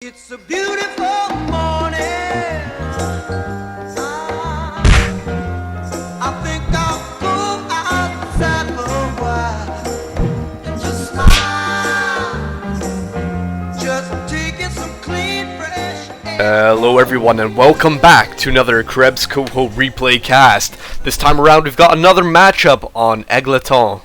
It's a beautiful morning. I think I'll go outside for a while and just smile. Just taking some clean, fresh air. Hello everyone and welcome back to another Krebs COH replay cast. This time around we've got another matchup on Egletons.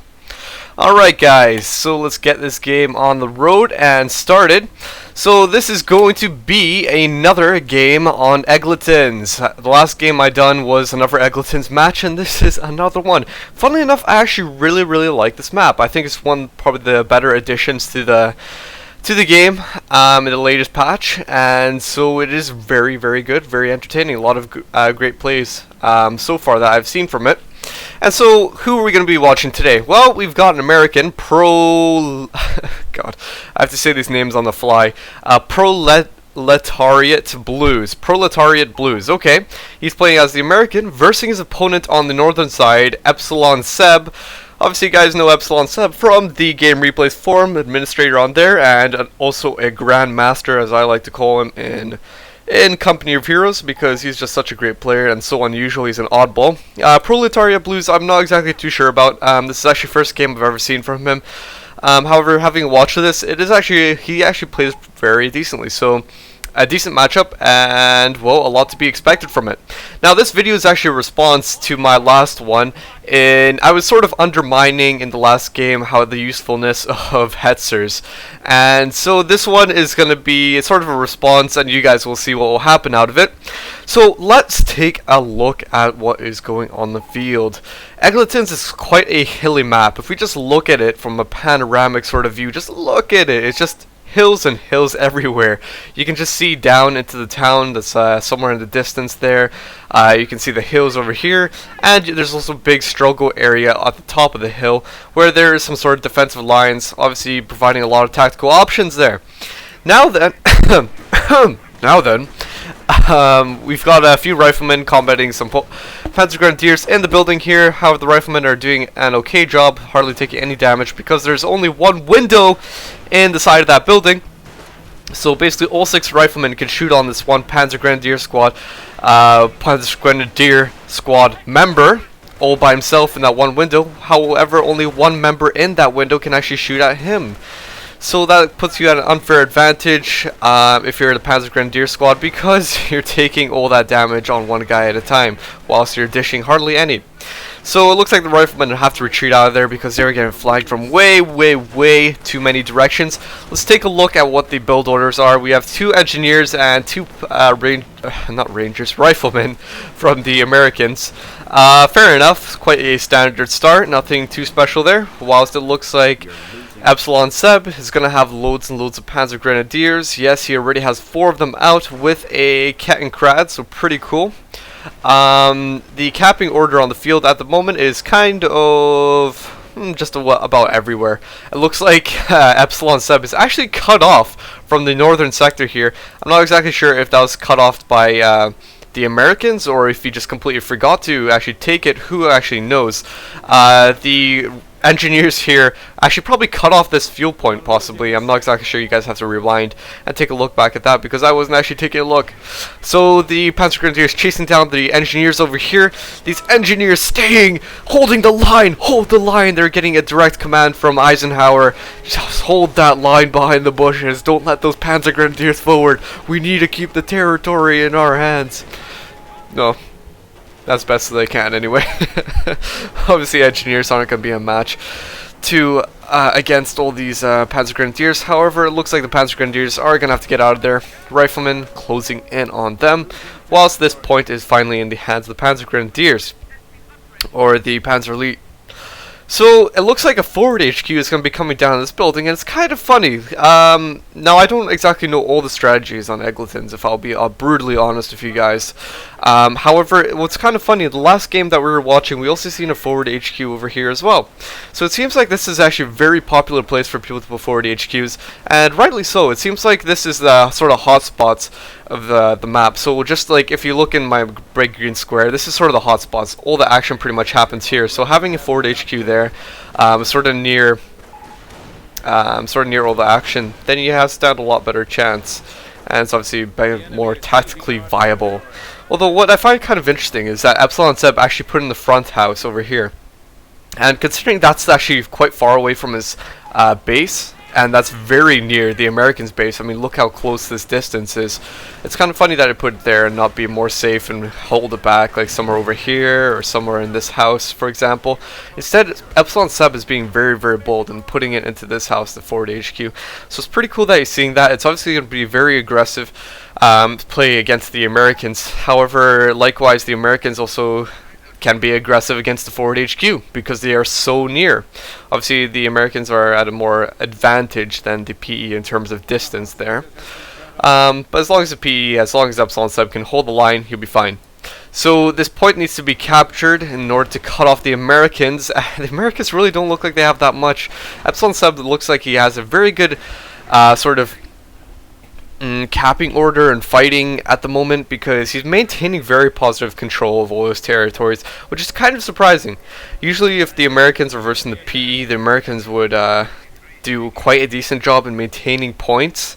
Alright guys, so let's get this game on the road and started. So this is going to be another game on Egletons. The last game I done was another Egletons match, and this is another one. Funnily enough, I actually really like this map. I think it's probably the better additions to the game in the latest patch, and so it is very good, very entertaining. A lot of great plays so far that I've seen from it. And so, who are we going to be watching today? Well, we've got an American, God, I have to say these names on the fly. ProletariatBlues, okay. He's playing as the American, versing his opponent on the northern side, EpsilonSeb. Obviously, you guys know EpsilonSeb from the Game Replays forum, administrator on there, and also a Grandmaster, as I like to call him, in Company of Heroes, because he's just such a great player and so unusual. He's an oddball. ProletariatBlues, I'm not exactly too sure about. This is actually the first game I've ever seen from him. However, having watched this, he actually plays very decently. So, a decent matchup, and, well, a lot to be expected from it. Now, this video is actually a response to my last one. I was sort of undermining in the last game how the usefulness of Hetzers. And so this one is going to be sort of a response, and you guys will see what will happen out of it. So let's take a look at what is going on the field. Egletons is quite a hilly map. If we just look at it from a panoramic sort of view, just look at it. It's just hills and hills everywhere. You can just see down into the town that's somewhere in the distance there. You can see the hills over here, and there's also a big struggle area at the top of the hill where there is some sort of defensive lines, obviously providing a lot of tactical options there. Now then, we've got a few riflemen combating some Panzer Grenadiers in the building here. However, the riflemen are doing an okay job, hardly taking any damage because there's only one window in the side of that building. So basically all 6 riflemen can shoot on this one Panzer Grenadier squad member all by himself in that one window. However, only one member in that window can actually shoot at him. So that puts you at an unfair advantage if you're the Panzer Grenadier squad, because you're taking all that damage on one guy at a time, whilst you're dishing hardly any. So it looks like the riflemen have to retreat out of there because they're getting flanked from way too many directions. Let's take a look at what the build orders are. We have 2 engineers and 2 riflemen from the Americans. Fair enough, quite a standard start, nothing too special there. Whilst it looks like EpsilonSeb is going to have loads and loads of Panzer Grenadiers. Yes, he already has 4 of them out with a Kettenkrad, so pretty cool. The capping order on the field at the moment is kind of just about everywhere. It looks like EpsilonSeb is actually cut off from the northern sector here. I'm not exactly sure if that was cut off by the Americans or if he just completely forgot to actually take it. Who actually knows? The engineers here actually probably cut off this fuel point, possibly. I'm not exactly sure. You guys have to rewind and take a look back at that because I wasn't actually taking a look. So the Panzer Grenadiers chasing down the engineers over here. These engineers staying, holding the line, hold the line. They're getting a direct command from Eisenhower. Just hold that line behind the bushes. Don't let those Panzer Grenadiers forward. We need to keep the territory in our hands. No. That's best as they can anyway. Obviously engineers aren't going to be a match against all these Panzer Grenadiers. However, it looks like the Panzer Grenadiers are going to have to get out of there. Riflemen closing in on them, whilst this point is finally in the hands of the Panzer Grenadiers, or the Panzer Elite. So it looks like a forward HQ is going to be coming down in this building, and it's kind of funny. Now I don't exactly know all the strategies on Egletons, if I'll be brutally honest with you guys. However, what's kind of funny, the last game that we were watching, we also seen a forward HQ over here as well. So it seems like this is actually a very popular place for people to put forward HQs, and rightly so. It seems like this is the sort of hotspots of the map. So just like if you look in my bright green square, this is sort of the hotspots. All the action pretty much happens here. So having a forward HQ there, sort of near all the action, then you have stand a lot better chance. and it's obviously more tactically viable. Although what I find kind of interesting is that EpsilonSeb actually put in the front house over here. And considering that's actually quite far away from his base, and that's very near the Americans' base, I mean, look how close this distance is. It's kind of funny that it put it there and not be more safe and hold it back, like somewhere over here or somewhere in this house, for example. Instead, EpsilonSeb is being very, very bold and putting it into this house, the forward HQ. So it's pretty cool that he's seeing that. It's obviously going to be very aggressive play against the Americans. However, likewise, the Americans also can be aggressive against the forward HQ because they are so near. Obviously, the Americans are at a more advantage than the PE in terms of distance there. But as long as the PE, as long as EpsilonSeb can hold the line, he'll be fine. So this point needs to be captured in order to cut off the Americans. The Americans really don't look like they have that much. EpsilonSeb looks like he has a very good sort of capping order and fighting at the moment, because he's maintaining very positive control of all those territories, which is kind of surprising. Usually if the Americans were versing the PE, the Americans would do quite a decent job in maintaining points.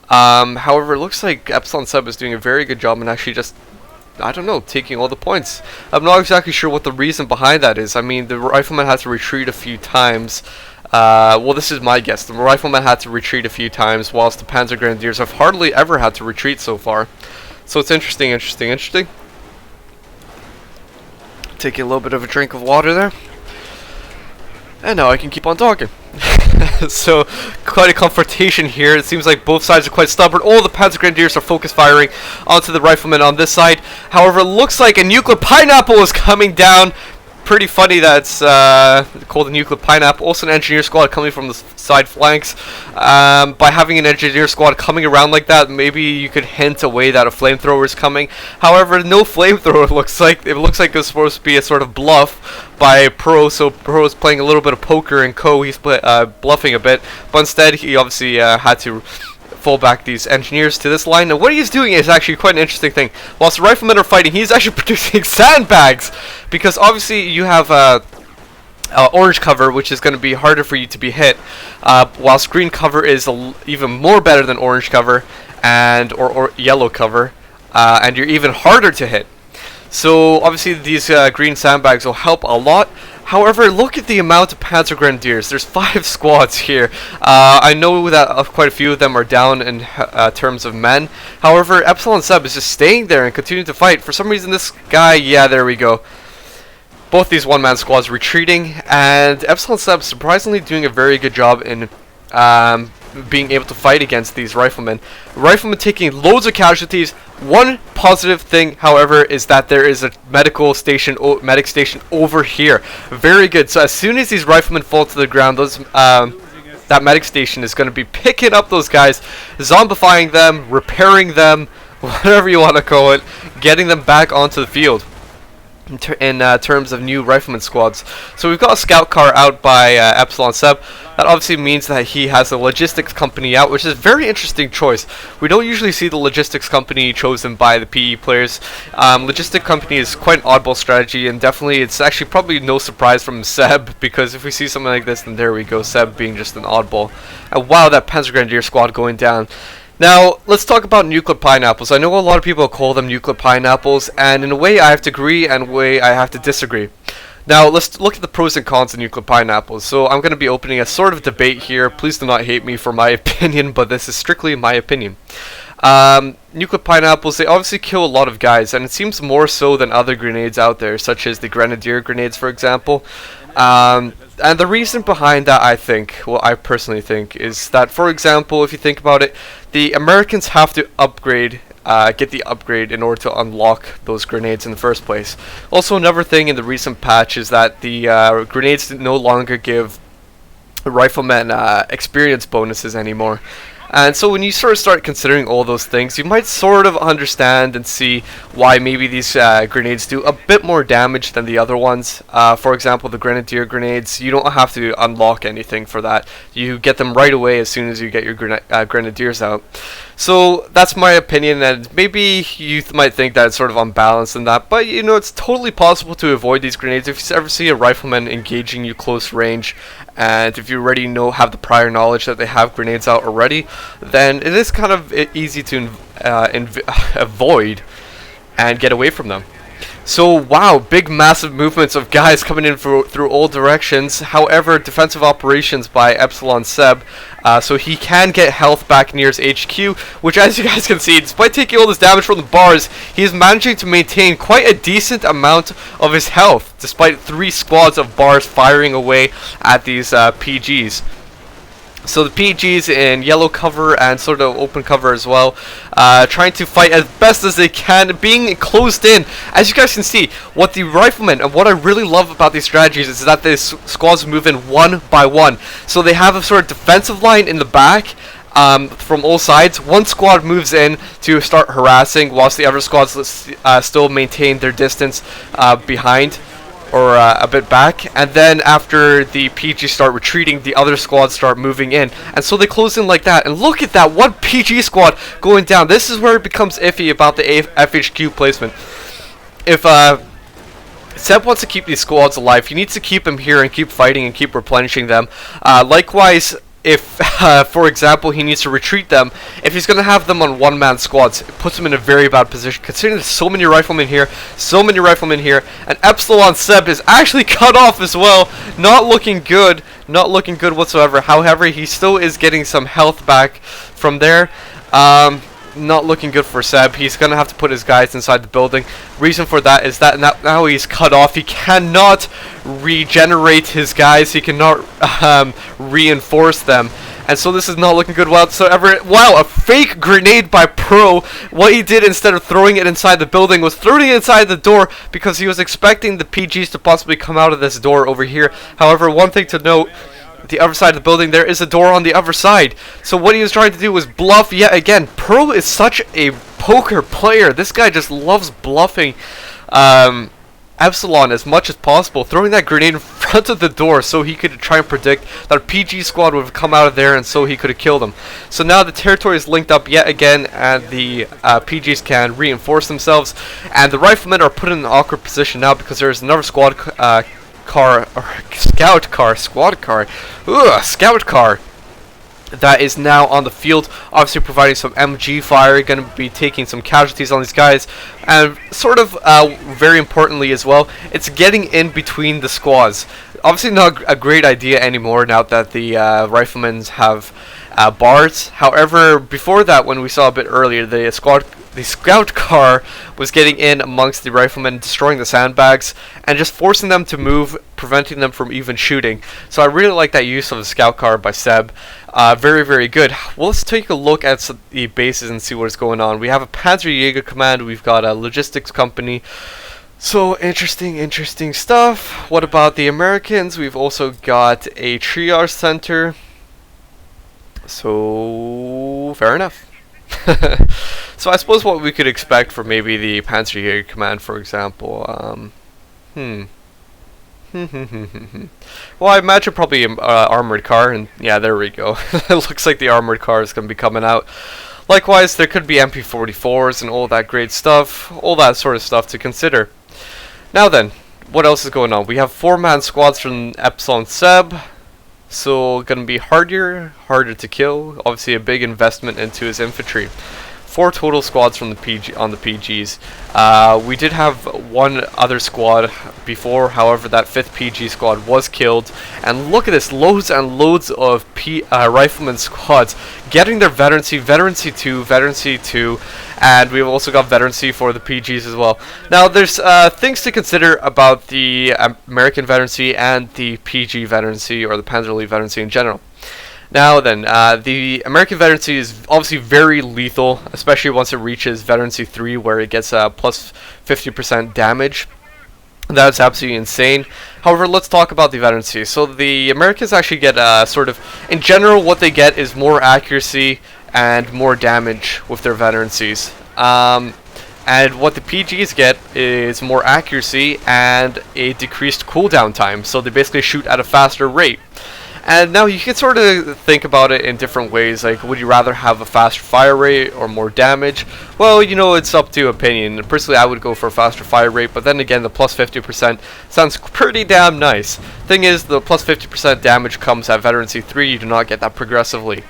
However, it looks like EpsilonSeb is doing a very good job in actually just, I don't know, taking all the points. I'm not exactly sure what the reason behind that is. I mean, the rifleman had to retreat a few times. Well, this is my guess. The riflemen had to retreat a few times, whilst the Panzer Grenadiers have hardly ever had to retreat so far. So it's interesting. Taking a little bit of a drink of water there. And now I can keep on talking. So, quite a confrontation here. It seems like both sides are quite stubborn. All the Panzer Grenadiers are focus firing onto the riflemen on this side. However, it looks like a nuclear pineapple is coming down. Pretty funny that's called a nuclear pineapple. Also an engineer squad coming from the side flanks. By having an engineer squad coming around like that, maybe you could hint away that a flamethrower is coming. However, no flamethrower looks like. It looks like it's supposed to be a sort of bluff by Pro. So Pro is playing a little bit of poker, and Co, he's bluffing a bit. But instead, he obviously had to fall back these engineers to this line. Now what he's doing is actually quite an interesting thing. Whilst the riflemen are fighting, he's actually producing sandbags, because obviously you have orange cover, which is going to be harder for you to be hit, whilst green cover is even more better than orange cover and or yellow cover, and you're even harder to hit. So obviously these green sandbags will help a lot. However, look at the amount of Panzer Grenadiers. There's 5 squads here. I know that quite a few of them are down in terms of men. However, EpsilonSeb is just staying there and continuing to fight. For some reason, this guy, yeah, there we go. Both these one-man squads retreating, and EpsilonSeb surprisingly doing a very good job in being able to fight against these riflemen. Riflemen taking loads of casualties. One positive thing, however, is that there is a medic station over here. Very good. So as soon as these riflemen fall to the ground, those that medic station is going to be picking up those guys, zombifying them, repairing them, whatever you want to call it, getting them back onto the field. In terms of new rifleman squads. So we've got a scout car out by EpsilonSeb. That obviously means that he has a logistics company out, which is a very interesting choice. We don't usually see the logistics company chosen by the PE players. Logistic company is quite an oddball strategy, and definitely it's actually probably no surprise from Seb, because if we see something like this, then there we go, Seb being just an oddball. And wow, that Panzer Grenadier squad going down. Now, let's talk about nuclear pineapples. I know a lot of people call them nuclear pineapples, and in a way I have to agree, and in a way I have to disagree. Now, let's look at the pros and cons of nuclear pineapples. So, I'm going to be opening a sort of debate here. Please do not hate me for my opinion, but this is strictly my opinion. Nuclear pineapples, they obviously kill a lot of guys, and it seems more so than other grenades out there, such as the Grenadier grenades, for example. And the reason behind that, I think, well, I personally think, is that, for example, if you think about it, the Americans have to upgrade, get the upgrade in order to unlock those grenades in the first place. Also, another thing in the recent patch is that the grenades no longer give riflemen experience bonuses anymore. And so when you sort of start considering all those things, you might sort of understand and see why maybe these grenades do a bit more damage than the other ones. For example, the Grenadier grenades, you don't have to unlock anything for that. You get them right away as soon as you get your Grenadiers out. So that's my opinion, and maybe you might think that it's sort of unbalanced in that, but you know, it's totally possible to avoid these grenades. If you ever see a rifleman engaging you close range, and if you already have the prior knowledge that they have grenades out already, then it is kind of easy to avoid and get away from them. So wow, big massive movements of guys coming in through all directions. However, defensive operations by EpsilonSeb, so he can get health back near his HQ, which as you guys can see, despite taking all this damage from the bars, he is managing to maintain quite a decent amount of his health, despite 3 squads of bars firing away at these PGs. So the PGs in yellow cover and sort of open cover as well, trying to fight as best as they can, being closed in. As you guys can see, what the riflemen, and what I really love about these strategies is that the squads move in one by one. So they have a sort of defensive line in the back from all sides. One squad moves in to start harassing, whilst the other squads still maintain their distance behind, or a bit back, and then after the PG start retreating, the other squads start moving in, and so they close in like that. And look at that, one PG squad going down. This is where it becomes iffy about the FHQ placement. If Seb wants to keep these squads alive, he needs to keep them here and keep fighting and keep replenishing them. Likewise, if, for example, he needs to retreat them, if he's going to have them on one-man squads, it puts him in a very bad position, considering there's so many riflemen here, and EpsilonSeb is actually cut off as well. Not looking good whatsoever. However, he still is getting some health back from there. Not looking good for Seb. He's going to have to put his guys inside the building. Reason for that is that now he's cut off. He cannot regenerate his guys. He cannot reinforce them. And so this is not looking good whatsoever. Wow, a fake grenade by Pro. What he did, instead of throwing it inside the building, was throwing it inside the door, because he was expecting the PGs to possibly come out of this door over here. However, one thing to note, the other side of the building, there is a door on the other side. So what he was trying to do was bluff yet again. Pro is such a poker player. This guy just loves bluffing Epsilon as much as possible, throwing that grenade in front of the door so he could try and predict that a PG squad would have come out of there, and so he could have killed them. So now the territory is linked up yet again, and the PGs can reinforce themselves, and the riflemen are put in an awkward position now because there's another squad scout car that is now on the field, obviously providing some MG fire, going to be taking some casualties on these guys, and sort of very importantly as well, it's getting in between the squads. Obviously not a great idea anymore now that the riflemen have bars. However, before that, when we saw a bit earlier, the scout car was getting in amongst the riflemen, destroying the sandbags, and just forcing them to move, preventing them from even shooting. So I really like that use of the scout car by Seb. Very, very good. Well, let's take a look at the bases and see what is going on. We have a Panzerjäger command, we've got a logistics company. So, interesting stuff. What about the Americans? We've also got a triage center. So, fair enough. So I suppose what we could expect for maybe the Panzerjäger command, for example, well, I imagine probably an armored car, and yeah, there we go. It looks like the armored car is going to be coming out. Likewise, there could be MP44s and all that great stuff, all that sort of stuff to consider. Now then, what else is going on? We have 4-man squads from EpsilonSeb. So going to be harder to kill. Obviously a big investment into his infantry. 4 total squads from the PGs. We did have one other squad before, however that 5th PG squad was killed. And look at this, loads and loads of rifleman squads getting their Veterancy, Veterancy 2, and we've also got Veterancy for the PGs as well. Now there's things to consider about the American Veterancy and the PG Veterancy, or the Panzer League Veterancy in general. Now then, the American Veterancy is obviously very lethal, especially once it reaches Veterancy 3, where it gets plus 50% damage. That's absolutely insane. However, let's talk about the Veterancy. So the Americans actually get sort of, in general, what they get is more accuracy and more damage with their Veterancies. And what the PGs get is more accuracy and a decreased cooldown time. So they basically shoot at a faster rate. And now you can sort of think about it in different ways, like would you rather have a faster fire rate or more damage? Well, you know, it's up to opinion. Personally, I would go for a faster fire rate, but then again, the plus 50% sounds pretty damn nice. Thing is, the plus 50% damage comes at Veterancy 3, you do not get that progressively.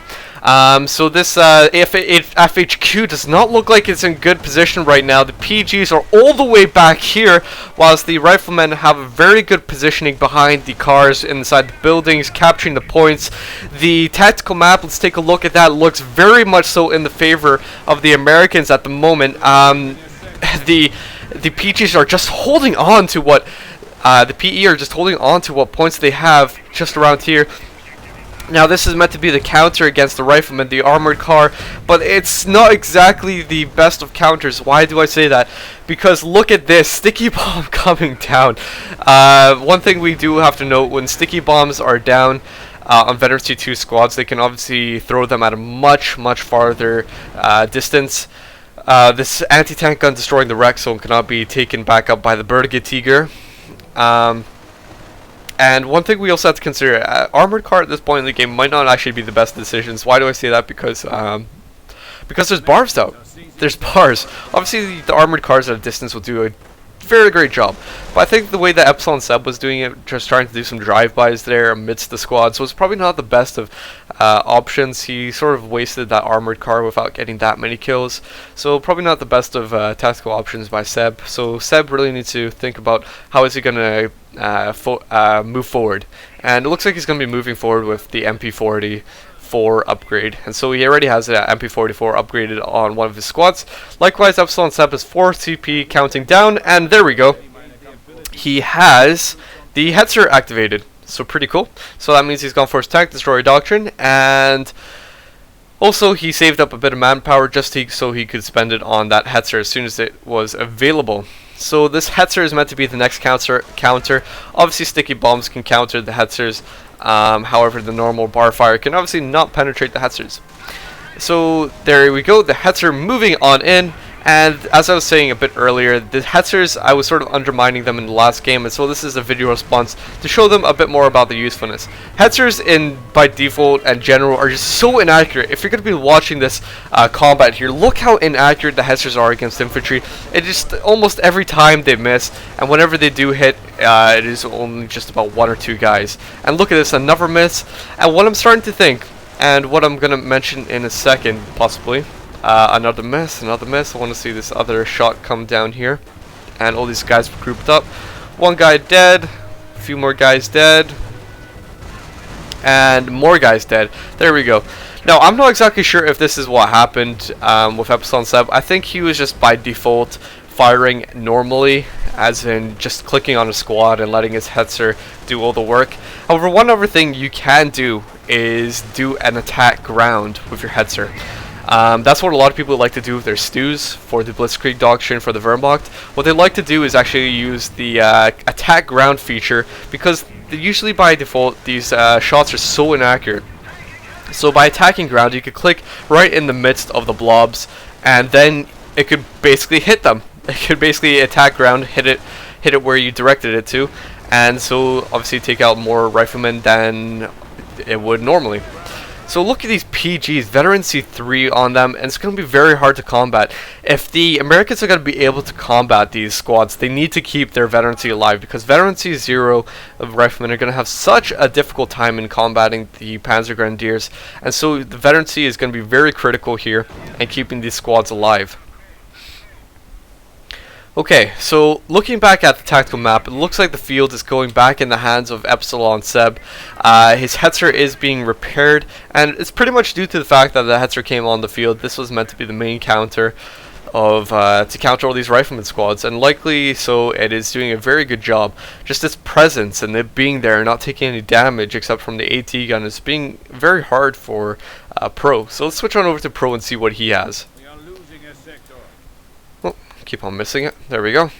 So this FHQ does not look like it's in good position right now. The PGs are all the way back here, whilst the riflemen have a very good positioning behind the cars inside the buildings, capturing the points. The tactical map, let's take a look at that, looks very much so in the favor of the Americans at the moment. The PGs are just holding on to what the PE are just holding on to what points they have just around here. Now this is meant to be the counter against the rifleman, the armored car, but it's not exactly the best of counters. Why do I say that? Because look at this, sticky bomb coming down. One thing we do have to note, when sticky bombs are down on Veterancy 2 squads, they can obviously throw them at a much farther distance. This anti-tank gun destroying the wreck zone cannot be taken back up by the Tiger. And one thing we also have to consider, armored car at this point in the game might not actually be the best decisions. Why do I say that? Because there's bars out. There's bars. Obviously, the armored cars at a distance will do a very great job. But I think the way that EpsilonSeb was doing it, just trying to do some drive-bys there amidst the squad, so it's probably not the best of options. He sort of wasted that armored car without getting that many kills. So probably not the best of tactical options by Seb. So Seb really needs to think about how is he going to move forward. And it looks like he's going to be moving forward with the MP44 upgrade, and so he already has an MP44 upgraded on one of his squads. Likewise, EpsilonSeb has 4 CP counting down, and there we go. He has the Hetzer activated, so pretty cool. So that means he's gone for his tank destroyer doctrine, and also he saved up a bit of manpower just so he could spend it on that Hetzer as soon as it was available. So this Hetzer is meant to be the next counter. Obviously, sticky bombs can counter the Hetzers. However, the normal bar fire can obviously not penetrate the Hetzers. So there we go, the Hetzer moving on in. And as I was saying a bit earlier, the Hetzers, I was sort of undermining them in the last game, and so this is a video response to show them a bit more about the usefulness. Hetzers by default and general are just so inaccurate. If you're going to be watching this combat here, look how inaccurate the Hetzers are against infantry. It just almost every time they miss, and whenever they do hit, it is only just about 1 or 2 guys. And look at this, another miss. And what I'm starting to think, and what I'm going to mention in a second, possibly, another miss. I want to see this other shot come down here. And all these guys grouped up. 1 guy dead. A few more guys dead. And more guys dead. There we go. Now, I'm not exactly sure if this is what happened with EpsilonSeb. I think he was just by default firing normally, as in just clicking on a squad and letting his Hetzer do all the work. However, one other thing you can do is do an attack ground with your Hetzer. That's what a lot of people like to do with their stews for the Blitzkrieg doctrine for the Wehrmacht. What they like to do is actually use the attack ground feature, because usually by default these shots are so inaccurate. So by attacking ground, you could click right in the midst of the blobs, and then it could basically hit them. It could basically attack ground, hit it where you directed it to, and so obviously take out more riflemen than it would normally. So look at these PGs, Veterancy 3 on them, and it's going to be very hard to combat. If the Americans are going to be able to combat these squads, they need to keep their Veterancy alive, because Veterancy 0 of riflemen are going to have such a difficult time in combating the Panzer Grenadiers, and so the Veterancy is going to be very critical here in keeping these squads alive. Okay, so looking back at the tactical map, it looks like the field is going back in the hands of EpsilonSeb. His Hetzer is being repaired, and it's pretty much due to the fact that the Hetzer came on the field. This was meant to be the main counter of to counter all these rifleman squads, and likely so it is doing a very good job. Just its presence and it being there, not taking any damage except from the AT gun, is being very hard for Pro. So let's switch on over to Pro and see what he has. Keep on missing it. There we go.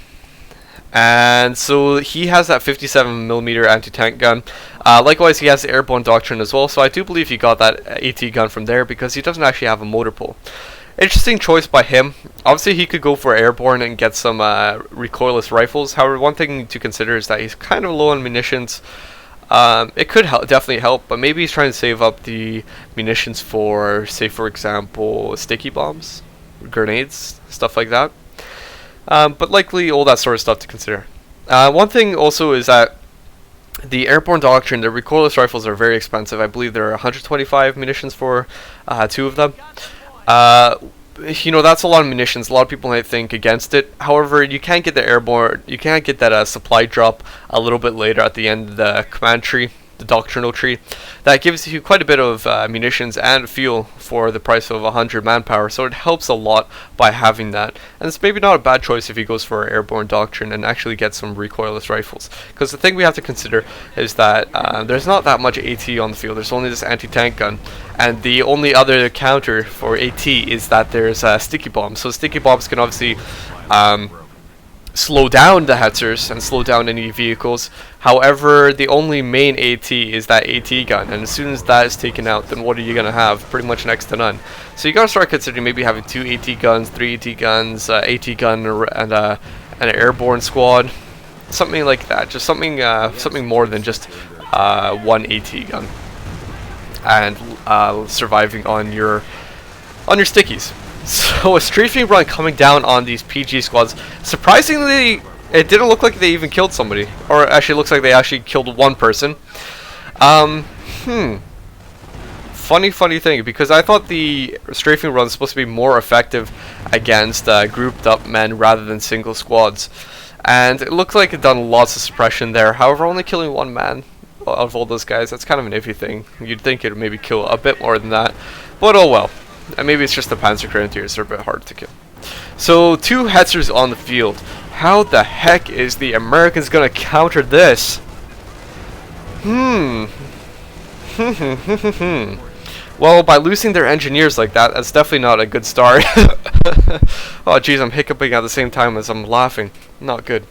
And so he has that 57mm anti-tank gun. Likewise, he has the airborne doctrine as well. So I do believe he got that AT gun from there, because he doesn't actually have a mortar pull. Interesting choice by him. Obviously, he could go for airborne and get some recoilless rifles. However, one thing to consider is that he's kind of low on munitions. It could definitely help, but maybe he's trying to save up the munitions for, say, for example, sticky bombs, grenades, stuff like that. But likely all that sort of stuff to consider. One thing also is that the airborne doctrine, the recoilless rifles are very expensive. I believe there are 125 munitions for 2 of them. You know, that's a lot of munitions. A lot of people might think against it. However, you can't get the airborne, you can't get that supply drop a little bit later at the end of the command tree, the doctrinal tree. That gives you quite a bit of munitions and fuel for the price of 100 manpower, so it helps a lot by having that. And it's maybe not a bad choice if he goes for airborne doctrine and actually gets some recoilless rifles. Because the thing we have to consider is that there's not that much AT on the field. There's only this anti-tank gun, and the only other counter for AT is that there's sticky bombs. So sticky bombs can obviously slow down the Hetzers and slow down any vehicles. However, the only main AT is that AT gun, and as soon as that is taken out, then what are you going to have? Pretty much next to none. So you got to start considering maybe having 2 AT guns, 3 AT guns, AT gun, and an airborne squad, something like that. Just something more than just 1 AT gun, and surviving on your stickies. So a strafing run coming down on these PG squads. Surprisingly, it didn't look like they even killed somebody. Or actually, it looks like they actually killed 1 person. Funny thing, because I thought the strafing run was supposed to be more effective against grouped up men rather than single squads. And it looked like it done lots of suppression there. However, only killing 1 man out of all those guys, that's kind of an iffy thing. You'd think it would maybe kill a bit more than that. But oh well. And maybe it's just the Panzer Grenadiers, they're a bit hard to kill. So 2 Hetzers on the field. How the heck is the Americans gonna counter this? Well, by losing their engineers like that, that's definitely not a good start. Oh jeez, I'm hiccuping at the same time as I'm laughing. Not good.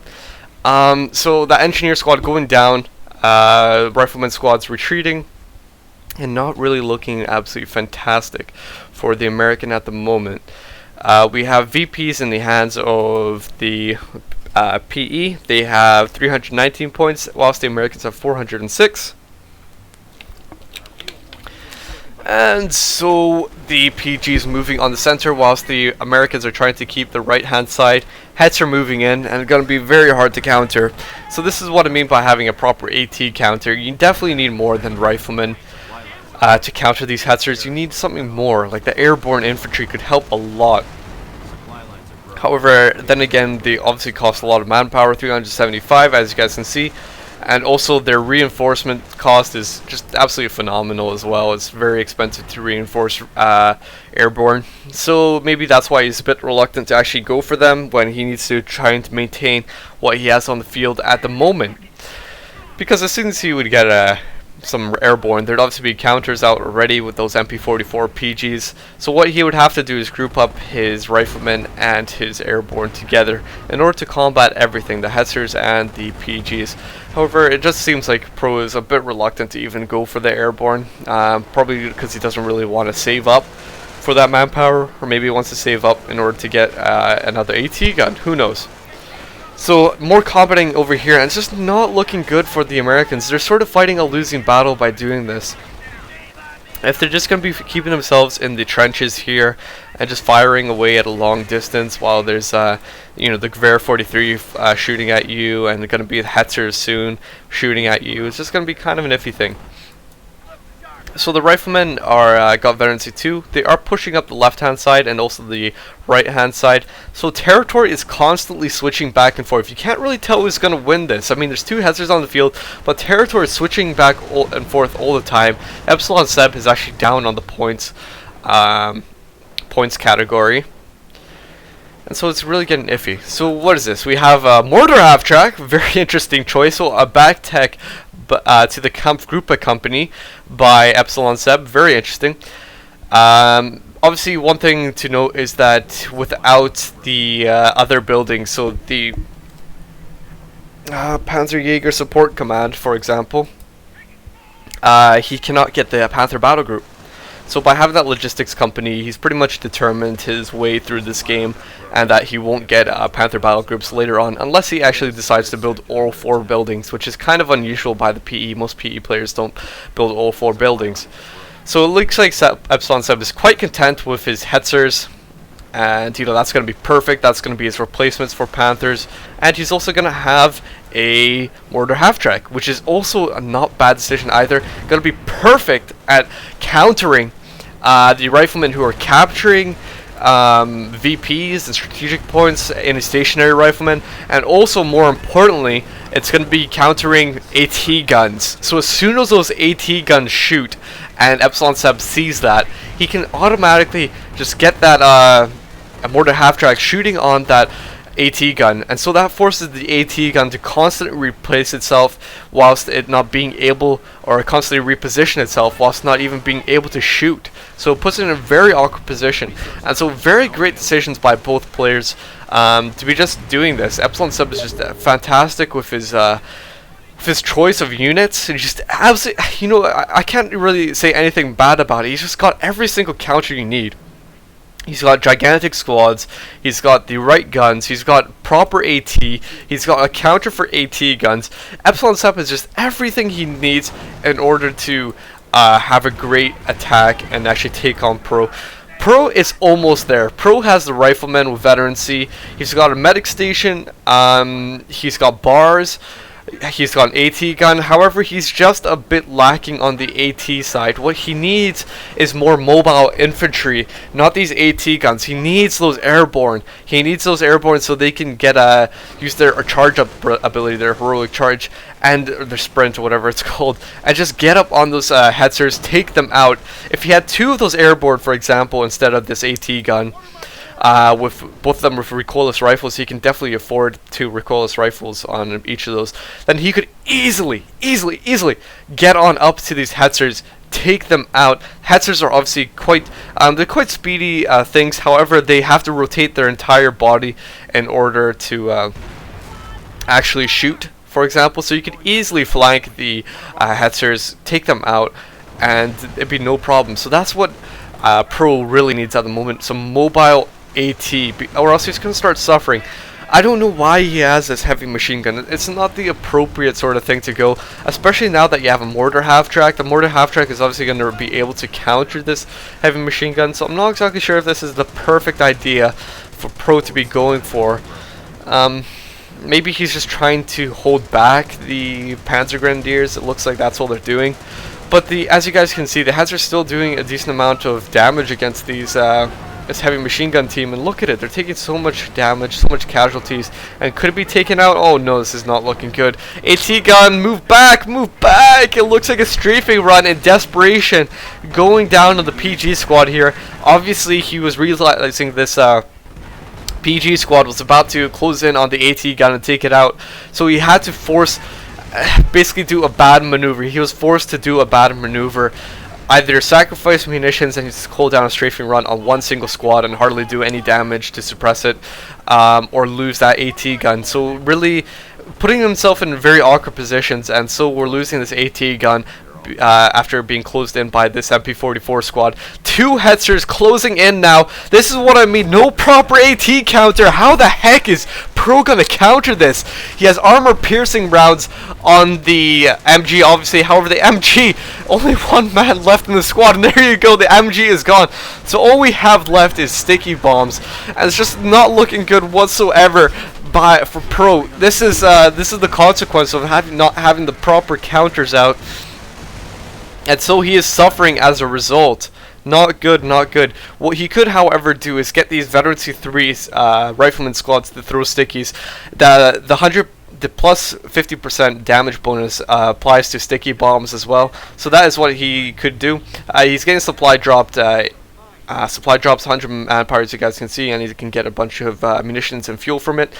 So the engineer squad going down, rifleman squad's retreating, and not really looking absolutely fantastic for the American at the moment. We have VPs in the hands of the PE. They have 319 points, whilst the Americans have 406. And so the PG's moving on the center, whilst the Americans are trying to keep the right hand side. Hetz are moving in, and it's going to be very hard to counter. So this is what I mean by having a proper AT counter. You definitely need more than riflemen to counter these Hetzers. You need something more, like the airborne infantry could help a lot. However, then again, they obviously cost a lot of manpower, 375 as you guys can see, and also their reinforcement cost is just absolutely phenomenal as well. It's very expensive to reinforce airborne, so maybe that's why he's a bit reluctant to actually go for them when he needs to try and maintain what he has on the field at the moment. Because as soon as he would get some airborne, there'd obviously be counters out already with those MP44 PGs, so what he would have to do is group up his riflemen and his airborne together in order to combat everything, the Hetzers and the PGs. However, it just seems like Pro is a bit reluctant to even go for the airborne, probably because he doesn't really want to save up for that manpower, or maybe he wants to save up in order to get another AT gun, who knows. So more combating over here, and it's just not looking good for the Americans. They're sort of fighting a losing battle by doing this. If they're just going to be keeping themselves in the trenches here and just firing away at a long distance while there's you know, the Gewehr 43 shooting at you, and going to be the Hetzers soon shooting at you, it's just going to be kind of an iffy thing. So the riflemen are got Veterancy 2. They are pushing up the left-hand side and also the right-hand side. So territory is constantly switching back and forth. You can't really tell who's going to win this. I mean, there's 2 Hetzers on the field, but territory is switching back and forth all the time. EpsilonSeb is actually down on the points category. And so it's really getting iffy. So what is this? We have a mortar half-track. Very interesting choice. So a back tech to the Kampfgruppe company by EpsilonSeb. Very interesting. Obviously, one thing to note is that without the other buildings, so the Panzerjäger Support Command, for example, he cannot get the Panther Battle Group. So by having that logistics company, he's pretty much determined his way through this game, and that he won't get Panther battle groups later on unless he actually decides to build all 4 buildings, which is kind of unusual by the PE. Most PE players don't build all 4 buildings. So it looks like EpsilonSeb is quite content with his Hetzers, and you know, that's going to be perfect. That's going to be his replacements for Panthers, and he's also going to have a mortar half-track, which is also a not bad decision either. Going to be perfect at countering the riflemen who are capturing VPs and strategic points in a stationary rifleman, and also more importantly, it's going to be countering AT guns. So as soon as those AT guns shoot and EpsilonSeb sees that, he can automatically just get that a mortar half-track shooting on that AT gun, and so that forces the AT gun to constantly replace itself whilst it not being able, or constantly reposition itself whilst not even being able to shoot. So it puts it in a very awkward position, and so very great decisions by both players to be just doing this. EpsilonSeb is just fantastic with his choice of units, and just absolutely, you know, I can't really say anything bad about it. He's just got every single counter you need. He's got gigantic squads, he's got the right guns, he's got proper AT, he's got a counter for AT guns. EpsilonSeb is just everything he needs in order to have a great attack and actually take on Pro. Pro is almost there. Pro has the rifleman with Veterancy, he's got a medic station, he's got bars, he's got an AT gun. However, he's just a bit lacking on the AT side. What he needs is more mobile infantry, not these AT guns. He needs those airborne. He needs those airborne so they can get use their charge up ability, their heroic charge, and their sprint or whatever it's called, and just get up on those Hetzers, take them out. If he had 2 of those airborne, for example, instead of this AT gun, with both of them with recoilless rifles, he can definitely afford 2 recoilless rifles on each of those. Then he could easily get on up to these Hetzers, take them out. Hetzers are obviously quite speedy things. However, they have to rotate their entire body in order to actually shoot, for example. So you could easily flank the Hetzers, take them out, and it'd be no problem. So that's what Pro really needs at the moment, some mobile AT, or else he's going to start suffering. I don't know why he has this heavy machine gun. It's not the appropriate sort of thing to go, especially now that you have a mortar half-track. The mortar half-track is obviously going to be able to counter this heavy machine gun, so I'm not exactly sure if this is the perfect idea for Pro to be going for. Maybe he's just trying to hold back the Panzer Grenadiers. It looks like that's all they're doing. But as you guys can see, the Hetzers are still doing a decent amount of damage against these this heavy machine gun team, and look at it, they're taking so much damage, so much casualties, and could it be taken out? Oh no, this is not looking good. AT gun, move back, move back! It looks like a strafing run in Desperation going down to the PG squad here. Obviously he was realizing this PG squad was about to close in on the AT gun and take it out, so he had to basically do a bad maneuver. He was forced to do a bad maneuver, either sacrifice munitions and just hold down a strafing run on one single squad and hardly do any damage to suppress it, or lose that AT gun. So really putting himself in very awkward positions, and so we're losing this AT gun after being closed in by this MP44 squad. 2 Hetzers closing in now. This is what I mean, no proper AT counter. How the heck is Pro gonna counter this? He has armor piercing rounds on the MG, obviously. However, the MG, only 1 man left in the squad, and there you go, the MG is gone. So all we have left is sticky bombs, and it's just not looking good whatsoever for Pro. This is the consequence of not having the proper counters out. And so he is suffering as a result. Not good, not good. What he could, however, do is get these Veterancy 3s rifleman squads to throw stickies. The plus 50% damage bonus applies to sticky bombs as well. So that is what he could do. He's getting supply dropped. Supply drops 100 manpower, as you guys can see, and he can get a bunch of munitions and fuel from it.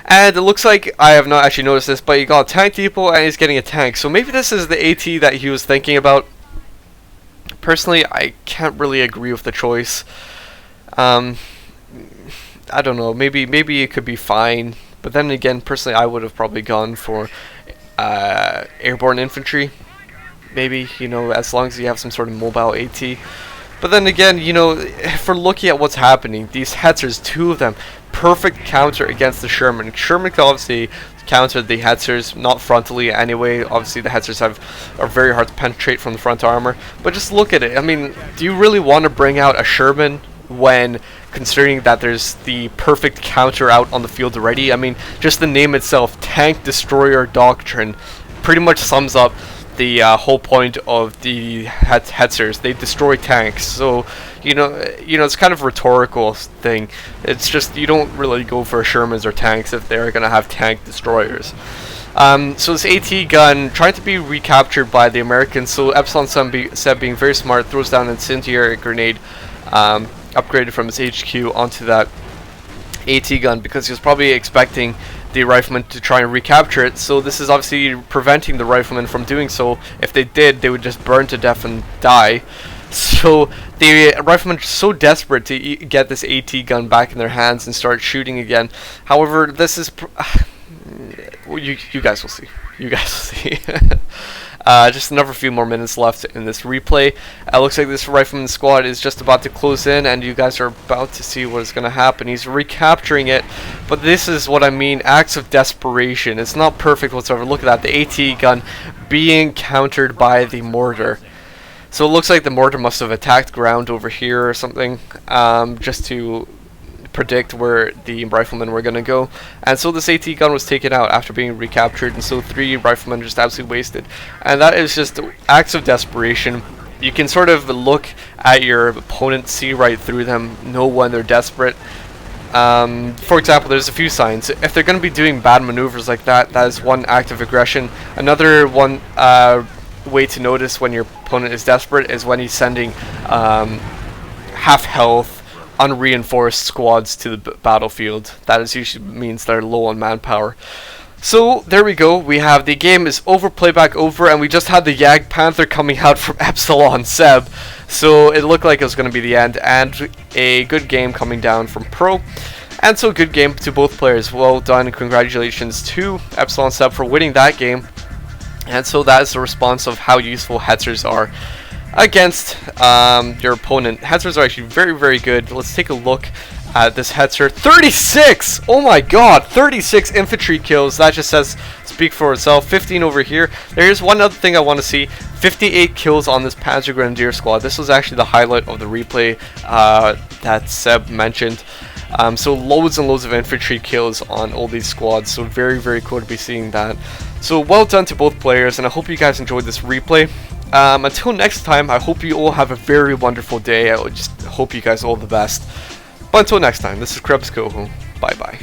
And it looks like, I have not actually noticed this, but he got a tank depot and he's getting a tank. So maybe this is the AT that he was thinking about. Personally, I can't really agree with the choice. I don't know, maybe it could be fine, but then again, personally, I would have probably gone for airborne infantry. Maybe, you know, as long as you have some sort of mobile AT. But then again, you know, if we're looking at what's happening, these Hetzers, 2 of them, perfect counter against the Sherman. Sherman can obviously counter the Hetzers, not frontally anyway. Obviously, the Hetzers are very hard to penetrate from the front armor. But just look at it. I mean, do you really want to bring out a Sherman when considering that there's the perfect counter out on the field already? I mean, just the name itself, Tank Destroyer Doctrine, pretty much sums up the whole point of the Hetzers. They destroy tanks. So you know, it's kind of a rhetorical thing. It's just you don't really go for Shermans or tanks if they're gonna have tank destroyers. So this AT gun trying to be recaptured by the Americans. So EpsilonSeb being very smart throws down an incendiary grenade, upgraded from his HQ onto that AT gun because he was probably expecting the riflemen to try and recapture it. So this is obviously preventing the riflemen from doing so. If they did, they would just burn to death and die. So the riflemen are so desperate to get this AT gun back in their hands and start shooting again. However, this is you guys will see. You guys will see. Just another few more minutes left in this replay. Looks like this rifleman squad is just about to close in, and you guys are about to see what is going to happen. He's recapturing it, but this is what I mean, acts of desperation. It's not perfect whatsoever. Look at that, the AT gun being countered by the mortar. So it looks like the mortar must have attacked ground over here or something, just to predict where the riflemen were going to go. And so this AT gun was taken out after being recaptured, and so 3 riflemen just absolutely wasted. And that is just acts of desperation. You can sort of look at your opponent, see right through them, know when they're desperate. For example, there's a few signs. If they're going to be doing bad maneuvers like that, that is one act of aggression. Another one way to notice when your opponent is desperate is when he's sending half health, unreinforced squads to the battlefield. That is usually means they're low on manpower. So there we go. We have the game is over, playback over, and we just had the Yag Panther coming out from EpsilonSeb. So it looked like it was going to be the end, and a good game coming down from Pro. And so good game to both players. Well done, and congratulations to EpsilonSeb for winning that game. And so that is the response of how useful Hetzers are against your opponent. Hetzers are actually very, very good. Let's take a look at this Hetzer. 36! Oh my god, 36 infantry kills. That just says, speak for itself. 15 over here. There's one other thing I want to see. 58 kills on this Panzer Grenadier squad. This was actually the highlight of the replay that Seb mentioned. So loads and loads of infantry kills on all these squads. So very, very cool to be seeing that. So well done to both players, and I hope you guys enjoyed this replay. Until next time, I hope you all have a very wonderful day. I just hope you guys all the best. But until next time, this is Krebs Coho. Bye bye.